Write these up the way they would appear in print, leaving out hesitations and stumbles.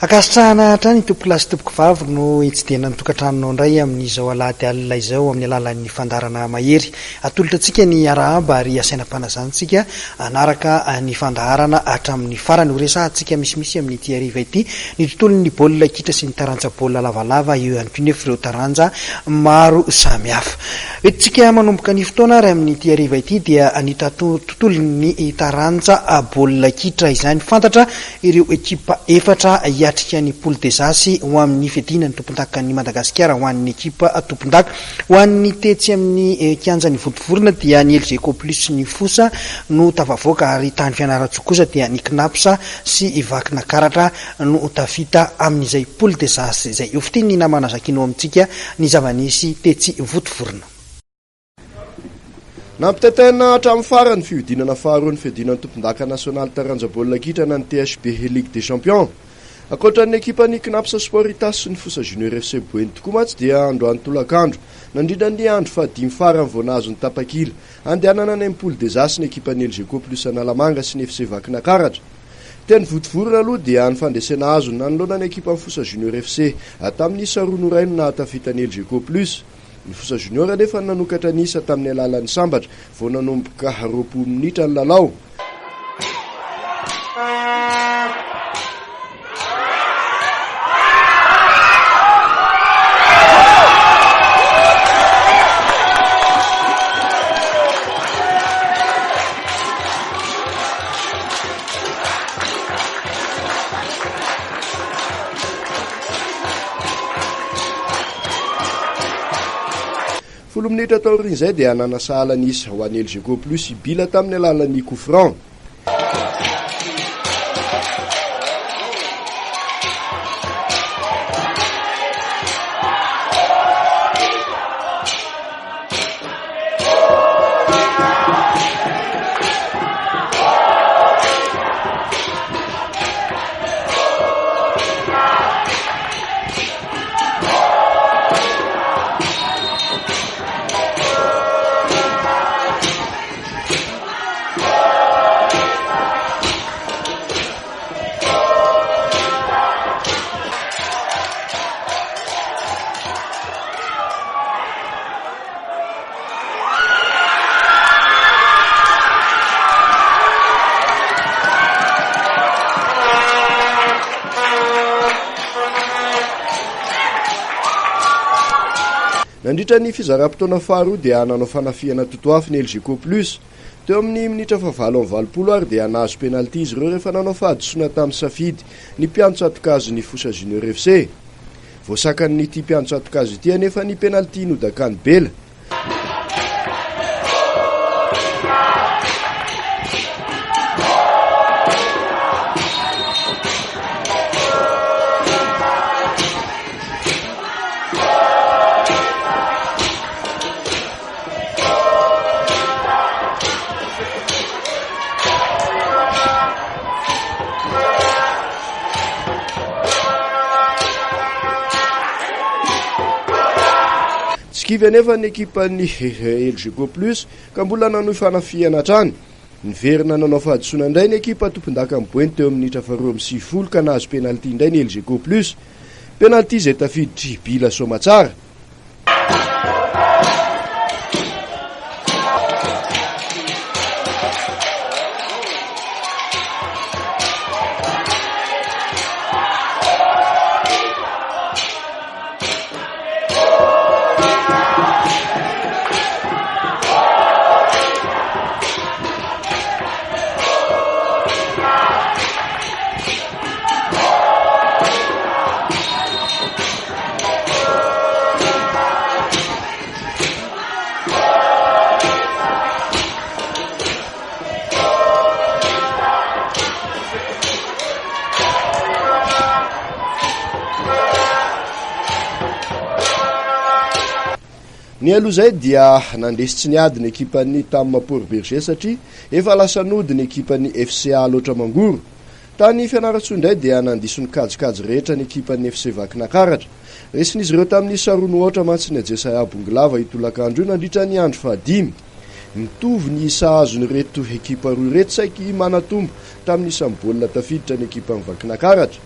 Akasitrahana hatrany tompoko lasy tompoko vavy no itsidena ny tokantranonao indray amin'izao alahady alina izao amin'ny alalan'ny fandarana mahery. Atolotra antsika ny arahaba ary asainam-panazantsika anaraka ny fandaharana hatramin'ny farany. Horesahantsika misimisy amin'ity hariva ity ny tontolon'ny baolina kitra sy ny taranja baolina lavalava eo ihany koa nefa ireo taranja maro samihafa. Entintsika manomboka ny fotoana ary amin'ity hariva ity dia anita tontolon'ny taranja baolina kitra izany. Fantatra ireo ekipa efatra iatrika ny poule des As ho amin'ny fidina ny tompon-daka ny Madagasikara ho an'ny ekipa tompon-daka. Ho an'ny tetsy amin'ny kianjan'ny votovorona dia ny LGK plus ny fosa no tavavoaka ary tany fianaratsoa kosa dia ny knapsa sy vakina karatra no tafita amin'izay poule des As izay. Eo fitiny ny namana zakinao amintsika ny zavanisy tetsy votovorona. Nampitaitaina hatramin'ny farany fiodinana faharoa ny fiodinan'ny tompon-daka nasionaly taranja baolina kitra na ny THB Ligue des Champions. Akoatran'ny ekipan'ny Knapsa Sportitas sy ny Fosa Junior FC Boeny tokoa matsy dia androany tolakandro nandrindra ny andro fa 5 farany voanazo ny tapakila andehanana any amin'ny poule des As ny ekipan'ny LGK plus Analamanga sy ny FC Vakina Karatra. Teny votovorona aloha dia ny fandresena azo nanoloana ny ekipan'ny Fosa Junior FC tamin'ny isa 2 noraino nahatafitany LGK plus. Ny Fosa Junior anefa nanokatra ny isa tamin'ny alalan'ny sambatra vao nanomboka 20 minitra ny lalao. Folo minitra taorin'izay dia nanasahala ny isa ho an'ny LGK plus ibila tamin'ny alalan'ny coup franc. Nandritra ny fizaram-potoana faharoa dia nanao fanafihana totoafy ny LGK plus. Teo amin'ny minitra fa 7-20 ary dia nahazo penalty izy ireo rehefa nanao fahadisoana tamin'ny safidy ny mpiantso atokazy ny Fosa Junior FC. Voasakan'ity mpiantso atokazy ity anefa ny penalty nodakany bela. Skivy anefa ny ekipan'ny LGK plus ka mbola nanohy fanafihana hatrany. Niverina nanao fahadisoana indray ny ekipa tompon-daka Boeny teo amin'ny minitra 20 ka nahazo penalty indray ny LGK plus. Penalty izay tafiditry bila somatsara. Ny aloha zay dia nandesitsy ny ady ny ekipan'ny Tammaport Berger satria efa lasa nody ny ekipan'ny FCA loatra mangoro. Tany fianaratsoa indray dia nandiso ny kajikajy rehetra ny ekipan'ny FC Vakina Karatra. Resin'izy ireo tamin'ny isa 2 ohatra mantsy ny Ajesaya Bonglava itolakandro nandritra ny andro fa 5. Mitovy ny isa azony reto ekipa roa reto saiky manatombo tamin'ny isan'ny baolina tafiditra ny ekipan'ny Vakina Karatra.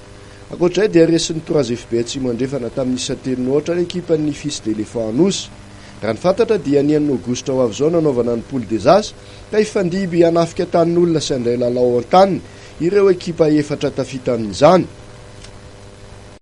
Ankoatray dia resin'ny 3FB tsy mandrefana tamin'ny isa-telon'ohatra ny ekipan'ny Fils d'Éléphant Anosy. Raha ny fantatra dia ny Aogositra ho avy izao nanaovana ny poule des As ka ifandiby hanafika tanin'olona sy andray lalao an-tany ireo ekipa efatra tafita amin'izany.